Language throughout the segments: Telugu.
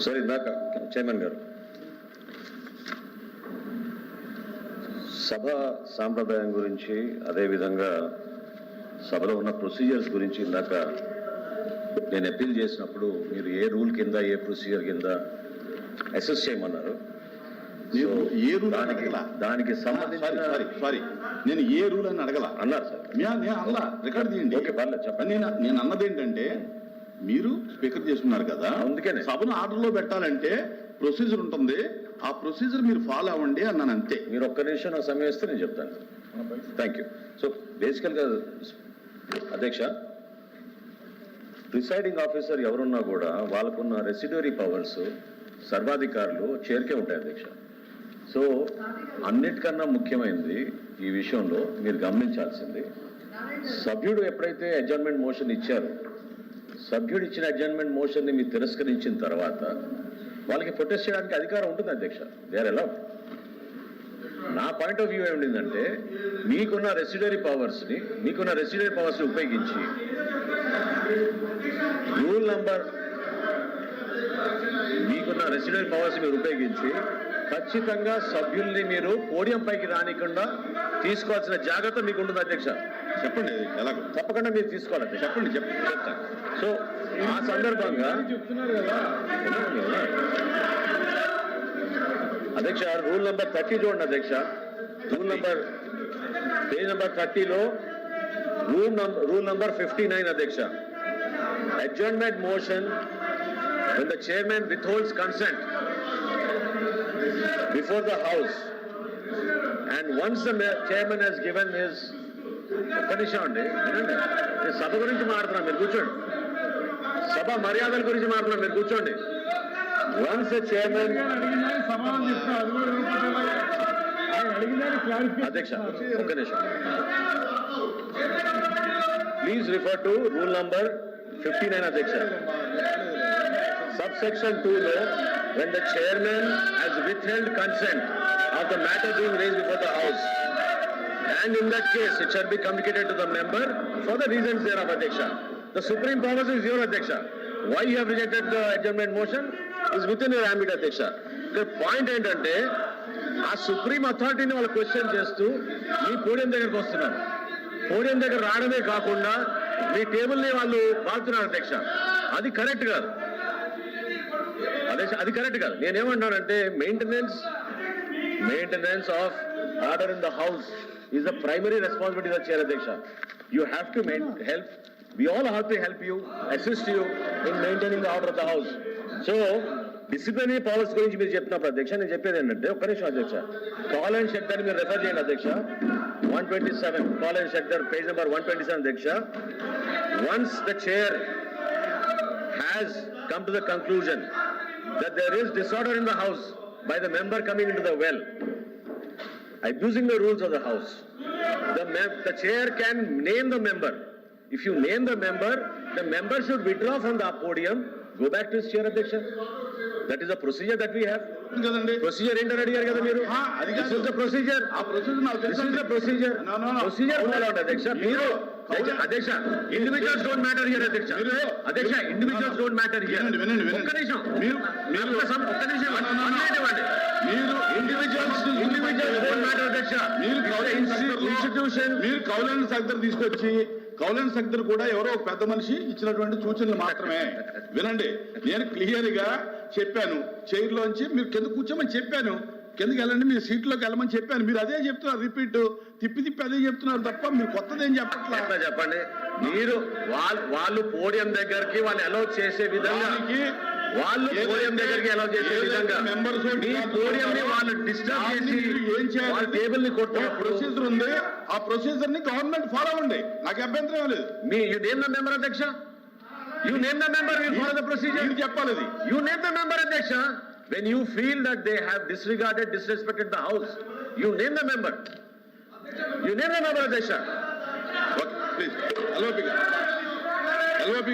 సార్ ఇందాక చైర్మన్ గారు సభ సాంప్రదాయం గురించి అదేవిధంగా సభలో ఉన్న ప్రొసీజర్స్ గురించి ఇందాక నేను అప్పీల్ చేసినప్పుడు మీరు ఏ రూల్ కింద ఏ ప్రొసీజర్ కింద అసెస్ చేయమన్నారు. దానికి సంబంధించిన నేను ఏ రూల్ అని అడగల అన్నారు సార్. నేను అలా రికార్డ్ తీయండి. ఓకే పర్లేదు చెప్పండి. నేను అన్నది ఏంటంటే మీరు స్పీకర్ చేసుకున్నారు కదా, అందుకనే సభను ఆర్డర్లో పెట్టాలంటే ప్రొసీజర్ ఉంటుంది, ఆ ప్రొసీజర్ మీరు ఫాలో అవ్వండి అన్నాను అంతే. మీరు ఒక్క నిమిషం నాకు సమయం ఇస్తే నేను చెప్తాను. Thank you. సో బేసికల్గా అధ్యక్ష, ప్రిసైడింగ్ ఆఫీసర్ ఎవరున్నా కూడా వాళ్ళకున్న రెసిడ్యూరీ పవర్స్ సర్వాధికారులు చైర్కే ఉంటాయి అధ్యక్ష. సో అన్నిటికన్నా ముఖ్యమైనది ఈ విషయంలో మీరు గమనించాల్సింది, సభ్యుడు ఎప్పుడైతే అడ్జర్న్మెంట్ మోషన్ ఇచ్చారో, సభ్యుడు ఇచ్చిన అడ్జర్న్మెంట్ మోషన్ని మీరు తిరస్కరించిన తర్వాత వాళ్ళకి ప్రొటెస్ట్ చేయడానికి అధికారం ఉంటుంది అధ్యక్ష. They are allowed. నా పాయింట్ ఆఫ్ వ్యూ ఏమిటంటే మీకున్న రెసిడ్యూరీ పవర్స్ని ఉపయోగించి రూల్ నంబర్ మీకున్న రెసిడెంట్ పవర్స్ మీరు ఉపయోగించి ఖచ్చితంగా సభ్యుల్ని మీరు పోడియం పైకి రానికుండా తీసుకోవాల్సిన జాగ్రత్త మీకు ఉంటుంది అధ్యక్ష. చెప్పండి ఎలా తప్పకుండా మీరు తీసుకోవాలి. చెప్పండి చెప్తాను. సో ఆ సందర్భంగా చెప్తున్నారు కదా అధ్యక్ష, రూల్ నెంబర్ 30 చూడండి అధ్యక్ష. పేజ్ నెంబర్ 30లో రూల్ నెంబర్ 59 అధ్యక్ష. Adjournment motion when the chairman withholds consent before the house and once the chairman has given his సభ గురించి మాట్లాడుతున్నాం మీరు కూర్చోండి, సభ మర్యాదల గురించి మాట్లాడుతున్నాం మీరు కూర్చోండి. వన్స్ ద చైర్మన్ అధ్యక్ష ఒక్క నిమిషం please refer to rule number 59 అధ్యక్ష. Subsection 2 when the chairman has withheld consent of the matter being raised before the house, and in that case it shall be communicated to the member for the reasons thereof Adhyaksha. The supreme powers is your Adhyaksha. Why you have rejected the adjournment motion is within your ambit Adhyaksha. The point ఏంటంటే ఆ సుప్రీం అథారిటీని వాళ్ళు క్వశ్చన్ చేస్తూ మీ పోడియం దగ్గరకు వస్తున్నారు. పోడియం దగ్గర రావడమే కాకుండా మీ టేబుల్ని వాళ్ళు వాడుతున్నారు అధ్యక్ష. అది కరెక్ట్ కాదు అధ్యక్ష, అది కరెక్ట్ కాదు. నేనేమంటానంటే maintenance of order in the house is the primary responsibility of chair అధ్యక్ష. You have to help, we all have to help you, assist you in maintaining the order of the house. So disciplinary powers గురించి మీరు చెప్పినప్పుడు అధ్యక్ష నేను చెప్పేది ఏంటంటే, ఒక్క నిమిషం అధ్యక్ష, కాల్ అండ్ షెడ్ అని మీరు రెఫర్ చేయండి అధ్యక్ష. 127 call and shed page number 127 అధ్యక్ష. Once the chair has come to the conclusion that there is disorder in the house by the member coming into the well, abusing the rules of the house, the chair can name the member. If you name the member should withdraw from the podium, go back to his chair Adhyaksha. That is a procedure that we have. Procedure ఏంటని అడిగారు కదా మీరు. This is the procedure. This is the procedure. Procedure follow out అధ్యక్ష. మీరు అధ్యక్ష, individuals don't matter here అధ్యక్ష. అధ్యక్ష, individuals don't matter here. ఒక్క నిమిషం మీరు ఒక్క నిమిషం మీరు individuals don't matter అధ్యక్ష. మీరు ఇన్స్టిట్యూషన్ మీరు కౌలన్ సగ్దర్ తీసుకొచ్చి, కౌలన్ సగ్దర్ కూడా ఎవరో ఒక పెద్ద మనిషి ఇచ్చినటువంటి సూచనలు మాత్రమే వినండి. నేను క్లియర్ గా చెప్పాను, చైర్ లోంచి మీరు కింద కూర్చోమని చెప్పాను, కిందకి వెళ్ళండి, మీరు సీట్లోకి వెళ్ళమని చెప్పాను. మీరు అదే చెప్తున్నారు, రిపీట్ తిప్పి అదే చెప్తున్నారు తప్ప మీరు కొత్తది ఏం చెప్పట్లా. చెప్పండి, మీరు వాళ్ళు పోడియం దగ్గరికి వాళ్ళు అలౌ చేసే విధంగా, వాళ్ళు పోడియం దగ్గరికి అలౌ చేసే విధంగా మెంబర్స్ పోడియం ని వాళ్ళు డిస్టర్బ్ చేసి ఏం చేయాలి, వాళ్ళ టేబుల్ ని కొట్టే ప్రొసీజర్ ఉంది. ఆ ప్రొసీజర్ ని గవర్నమెంట్ ఫాలో అవ్వండి, నాకు అభ్యంతరం లేదు. Me you name the member అధ్యక్ష. You name the member, we follow the procedure. You name the member, Adhyaksha. When you feel that they have disrespected the house, you name the member. You name the member, Adhyaksha. Okay, please. LVP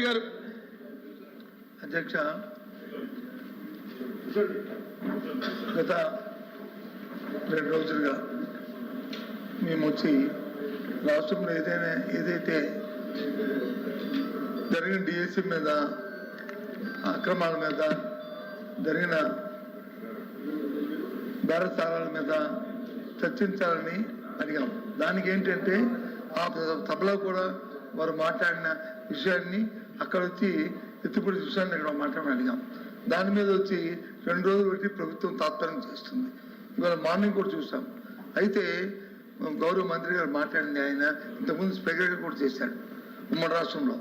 garu. అధ్యక్ష, గత 2 రోజులుగా మేము వచ్చి రాష్ట్రంలో ఏదైతే జరిగిన డిఎస్సి మీద అక్రమాల మీద జరిగిన బేరసారాల మీద చర్చించాలని అడిగాం. దానికి ఏంటంటే ఆ సభలో కూడా వారు మాట్లాడిన విషయాన్ని అక్కడ వచ్చి ఎత్తిపడి విషయాన్ని ఇక్కడ మాట్లాడమని అడిగాం. దాని మీద వచ్చి 2 రోజులు పెట్టి ప్రభుత్వం తాత్పర్యం చేస్తుంది. ఇవాళ మార్నింగ్ కూడా చూసాం. అయితే గౌరవ మంత్రి గారు మాట్లాడింది, ఆయన ఇంతకుముందు స్పీకర్గా కూడా చేశాడు ఉమ్మడి రాష్ట్రంలో,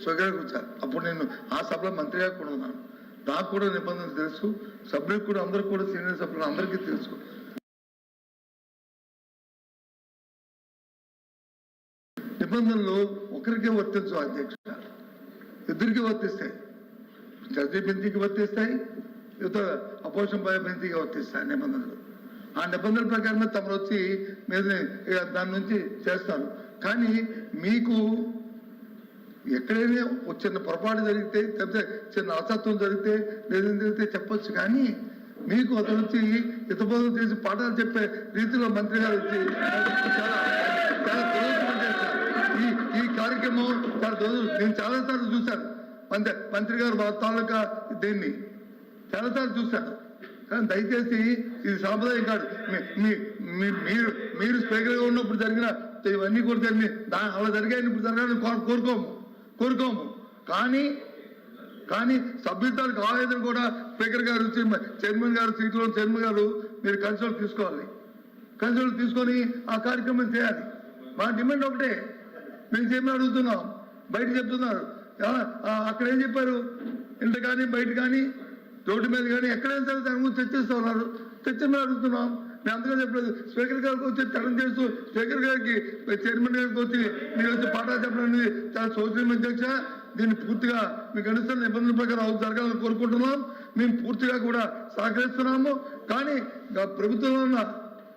స్పీకర్గా వచ్చారు. అప్పుడు నేను ఆ సభలో మంత్రిగా కూడా ఉన్నాను. నాకు కూడా నిబంధనలు తెలుసు, సభ్యులకు కూడా, అందరికీ కూడా, సీనియర్ సభ్యులు అందరికీ తెలుసు. నిబంధనలు ఒకరికే వర్తించు అధ్యక్ష, ఇద్దరికి వర్తిస్తాయి. జడ్జి బెంచీకి వర్తిస్తాయి, ఇతర అపోజిషన్ బెంచీకి వర్తిస్తాయి నిబంధనలు. ఆ నిబంధనల ప్రకారమే తమరు వచ్చి మీద దాని నుంచి చేస్తారు. కానీ మీకు ఎక్కడైనా చిన్న పొరపాటు జరిగితే, లేకపోతే చిన్న అసత్వం జరిగితే, లేదంటే చెప్పొచ్చు. కానీ మీకు అతను వచ్చి హితబోధన చేసి పాఠాలు చెప్పే రీతిలో మంత్రి గారు వచ్చి చాలా ఈ కార్యక్రమం చాలా నేను చాలాసార్లు చూశాను. మంత్రి గారు మా తాలూకా దీన్ని చాలాసార్లు చూశాను. కానీ దయచేసి ఇది సాంప్రదాయం కాదు. మీరు స్పీకర్గా ఉన్నప్పుడు జరిగిన ఇవన్నీ కూడా జరిగినాయి, అలా జరిగాయని ఇప్పుడు జరగాలని కోరుకోము. కానీ సభ్యుతాలకు ఆవేదన కూడా స్పీకర్ గారు చైర్మన్ గారు సీట్లో చైర్మన్ గారు మీరు కన్సల్ట్ తీసుకోవాలి. కన్సల్ట్ తీసుకొని ఆ కార్యక్రమం చేయాలి. మా డిమాండ్ ఒకటే, మేము చేయమని అడుగుతున్నాం. బయట చెప్తున్నారు, అక్కడ ఏం చెప్పారు, ఇంట కానీ బయట కానీ రోడ్డు మీద కానీ ఎక్కడైనా సరే దాని గురించి చర్చిస్తూ ఉన్నారు. చర్చమని అడుగుతున్నాం. మేము అంతగా చెప్పలేదు. స్పీకర్ గారికి వచ్చి తరం చేస్తూ స్పీకర్ గారికి చైర్మన్ గారికి వచ్చి మీరు వచ్చి పాఠాలు చెప్పడం అనేది చాలా శోచనీయం అధ్యక్ష. దీన్ని పూర్తిగా మీకు అనుసరణ నిబంధనల ప్రకారం జరగాలని కోరుకుంటున్నాం. మేము పూర్తిగా కూడా సహకరిస్తున్నాము. కానీ ప్రభుత్వంలో ఉన్న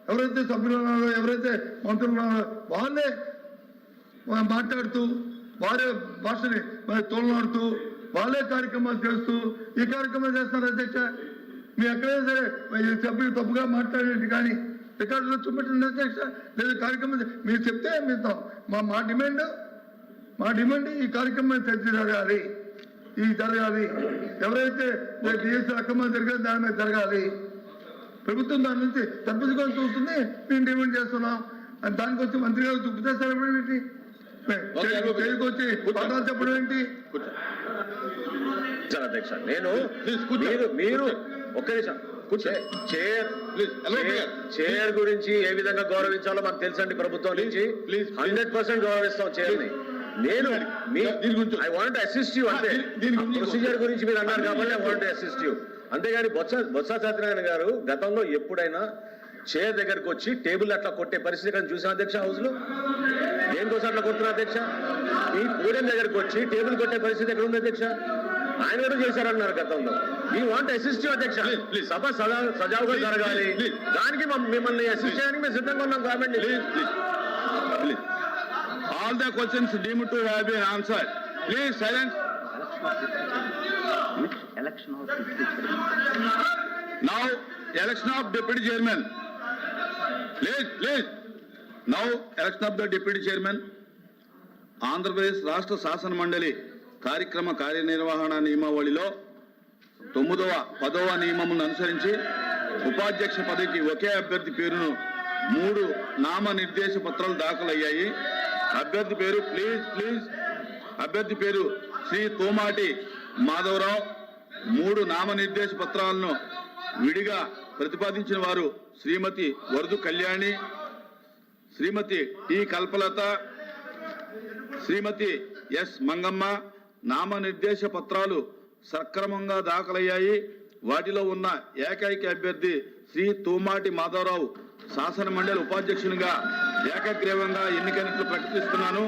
ఎవరైతే సభ్యులు ఉన్నారో, ఎవరైతే మంత్రులు ఉన్నారో వాళ్ళే మాట్లాడుతూ, వారే భాషని తోలనాడుతూ, వాళ్ళే కార్యక్రమాలు చేస్తూ ఈ కార్యక్రమాలు చేస్తున్నారు అధ్యక్ష. మీరు ఎక్కడైనా సరే సభ్యులు తప్పుగా మాట్లాడేది కానీ రికార్డులో చూపెట్టండి అధ్యక్ష. లేదా కార్యక్రమం మీరు చెప్తే మీతో మా డిమాండ్ ఈ కార్యక్రమం చర్చ జరగాలి. ఎవరైతే డిఎస్సీ అక్రమాలు జరిగారో దాని మీద జరగాలి. ప్రభుత్వం దాని నుంచి తప్పించుకొని చూస్తుంది. మేము డిమాండ్ చేస్తున్నాం. దానికి వచ్చి మంత్రి గారు చూపితే సరిపడేంటి, వచ్చి పాఠాలు చెప్పడం ఏంటి? అధ్యక్ష నేను మీరు ఒక్క నిమిషం చైర్ గురించి ఏ విధంగా గౌరవించాలో మాకు తెలుసండి. ప్రభుత్వం నుంచి 100% గౌరవిస్తాం చైర్ ని. నేను ఐ వాంట్ అసిస్ట్ యూ, అంటే ప్రొసీజర్ గురించి మీరు అన్నారు కాబట్టి ఐ వాంట్ అసిస్ట్ యూ. అంతేగాని బొత్స సత్యనారాయణ గారు గతంలో ఎప్పుడైనా చైర్ దగ్గరకు వచ్చి టేబుల్ అట్లా కొట్టే పరిస్థితి కానీ చూసాం అధ్యక్ష? హౌస్ లో దేనికోసం అట్లా కొడుతున్నారు అధ్యక్ష? ఈ పోడియం దగ్గరకు వచ్చి టేబుల్ కొట్టే పరిస్థితి ఎక్కడ ఉంది అధ్యక్ష? ఆయన కూడా చేశారన్నారు గతంలో. ఈ వాంట్ అసిస్ట్ యూ అధ్యక్ష. సభ సజావుగా జరగాలి, దానికి మిమ్మల్ని అసిస్ట్ చేయడానికి మేము సిద్ధంగా ఉన్నాం కాబట్టి all the questions deemed to have been answered. Please silence. Now election of deputy chairman. Please. Now election of the deputy chairman. Andhra Pradesh రాష్ట్ర శాసన మండలి కార్యక్రమ కార్యనిర్వహణ నియమావళిలో 9వ 10వ నియమమును అనుసరించి ఉపాధ్యక్ష పదవికి ఒకే అభ్యర్థి పేరును 3 నామనిర్దేశ పత్రాలు దాఖలయ్యాయి. అభ్యర్థి పేరు అభ్యర్థి పేరు శ్రీ తోమాటి మాధవరావు. 3 నామనిర్దేశ పత్రాలను విడిగా ప్రతిపాదించిన వారు శ్రీమతి వరదు కళ్యాణి, శ్రీమతి టి కల్పలత, శ్రీమతి ఎస్ మంగమ్మ. నామనిర్దేశ పత్రాలు సక్రమంగా దాఖలయ్యాయి. వాటిలో ఉన్న ఏకైక అభ్యర్థి శ్రీ తోమాటి మాధవరావు శాసన మండలి ఉపాధ్యక్షునిగా ఏకగ్రీవంగా ఎన్నికైనట్లు ప్రకటిస్తున్నాను.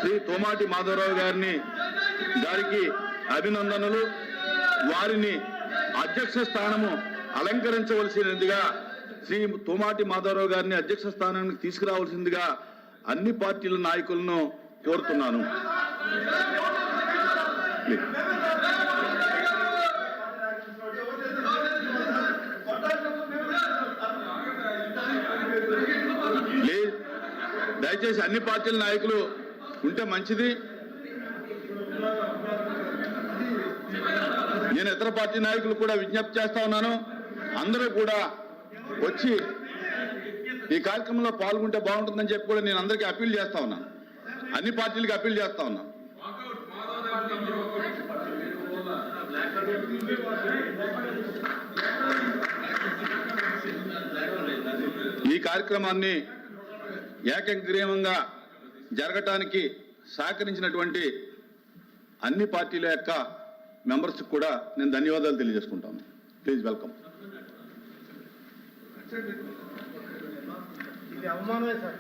శ్రీ తోమాటి మాధవరావు గారికి అభినందనలు. వారిని అధ్యక్ష స్థానము అలంకరించవలసినదిగా, శ్రీ తోమాటి మాధవరావు గారిని అధ్యక్ష స్థానానికి తీసుకురావాల్సిందిగా అన్ని పార్టీల నాయకులను కోరుతున్నాను. దయచేసి అన్ని పార్టీల నాయకులు ఉంటే మంచిది. నేను ఇతర పార్టీ నాయకులు కూడా విజ్ఞప్తి చేస్తా ఉన్నాను, అందరూ కూడా వచ్చి ఈ కార్యక్రమంలో పాల్గొంటే బాగుంటుందని చెప్పి కూడా నేను అందరికీ అప్పీల్ చేస్తా ఉన్నాను, అన్ని పార్టీలకి అప్పీల్ చేస్తా ఉన్నాను. ఈ కార్యక్రమాన్ని ఏకగ్రీవంగా జరగటానికి సహకరించినటువంటి అన్ని పార్టీల యొక్క మెంబర్స్కి కూడా నేను ధన్యవాదాలు తెలియజేసుకుంటాను. Please welcome. ఇది అవమానమే సార్.